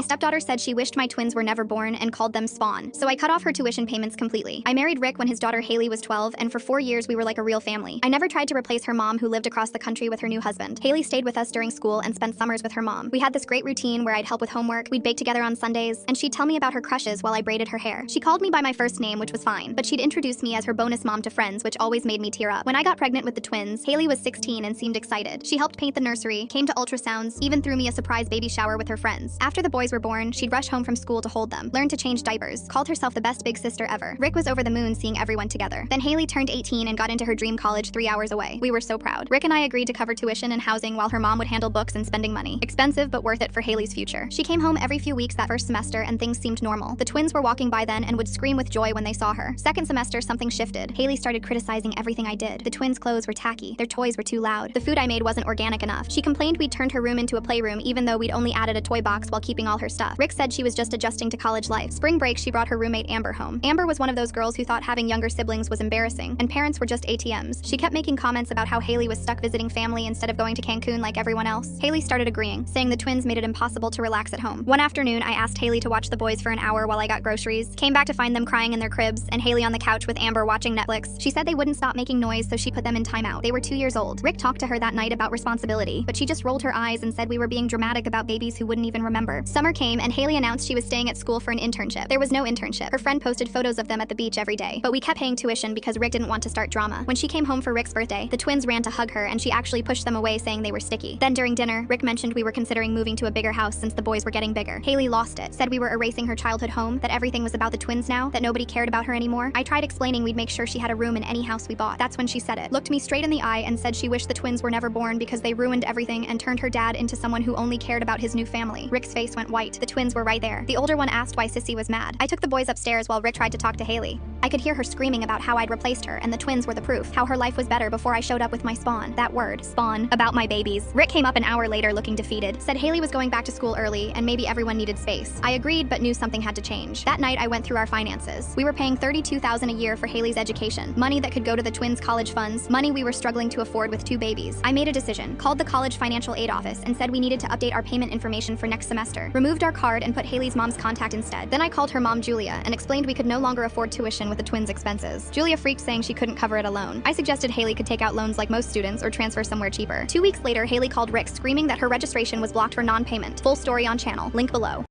stepdaughter said she wished my twins were never born and called them Spawn, so I cut off her tuition payments completely. I married Rick when his daughter Haley was 12, and for 4 years we were like a real family. I never tried to replace her mom who lived across the country with her new husband. Haley stayed with us during school and spent summers with her mom. We had this great routine where I'd help with homework, we'd bake together on Sundays, and she'd tell me about her crushes while I braided her hair. She called me by my first name, which was fine, but she'd introduce me as her bonus mom to friends, which always made me tear up. When I got pregnant with the twins, Haley was 16 and seemed excited. She helped paint the nursery, came to ultrasounds, even threw me a surprise baby shower with her friends. After the boys were born, she'd rush home from school to hold them, learn to change diapers, called herself the best big sister ever. Rick was over the moon seeing everyone together. Then Haley turned 18 and got into her dream college 3 hours away. We were so proud. Rick and I agreed to cover tuition and housing while her mom would handle books and spending money. Expensive, but worth it for Haley's future. She came home every few weeks that first semester and things seemed normal. The twins were walking by then and would scream with joy when they saw her. Second semester, something shifted. Haley started criticizing everything I did. The twins' clothes were tacky. Their toys were too loud. The food I made wasn't organic enough. She complained we'd turned her room into a playroom even though we'd only added a toy box while keeping all her stuff. Rick said she was just adjusting to college life. Spring break, she brought her roommate Amber home. Amber was one of those girls who thought having younger siblings was embarrassing, and parents were just ATMs. She kept making comments about how Haley was stuck visiting family instead of going to Cancun like everyone else. Haley started agreeing, saying the twins made it impossible to relax at home. One afternoon, I asked Haley to watch the boys for an hour while I got groceries, came back to find them crying in their cribs, and Haley on the couch with Amber watching Netflix. She said they wouldn't stop making noise, so she put them in timeout. They were 2 years old. Rick talked to her that night about responsibility, but she just rolled her eyes and said we were being dramatic about babies who wouldn't even remember. Summer came, and Haley announced she was staying at school for an internship. There was no internship. Her friend posted photos of them at the beach every day, but we kept paying tuition because Rick didn't want to start drama. When she came home for Rick's birthday, the twins ran to hug her, and she actually pushed them away saying they were sticky. Then during dinner, Rick mentioned we were considering moving to a bigger house since the boys were getting bigger. Haley lost it, said we were erasing her childhood home, that everything was about the twins now, that nobody cared about her anymore. I tried explaining we'd make sure she had a room in any house we bought. That's when she said it, looked me straight in the eye and said she wished the twins were never born because they ruined everything and turned her dad into someone who only cared about his new family. Rick's face went white. The twins were right there. The older one asked why Sissy was mad. I took the boys upstairs while Rick tried to talk to Haley. I could hear her screaming about how I'd replaced her, and the twins were the proof. How her life was better before I showed up with my spawn. That word, spawn, about my babies. Rick came up an hour later looking defeated, said Haley was going back to school early and maybe everyone needed space. I agreed but knew something had to change. That night I went through our finances. We were paying $32,000 a year for Haley's education, money that could go to the twins' college funds, money we were struggling to afford with 2 babies. I made a decision, called the college financial aid office and said we needed to update our payment information for next semester, removed our card and put Haley's mom's contact instead. Then I called her mom Julia and explained we could no longer afford tuition with the twins' expenses. Julia freaked, saying she couldn't cover it alone. I suggested Haley could take out loans like most students or transfer somewhere cheaper. 2 weeks later, Haley called Rick screaming that her registration was blocked for non-payment. Full story on channel, link below.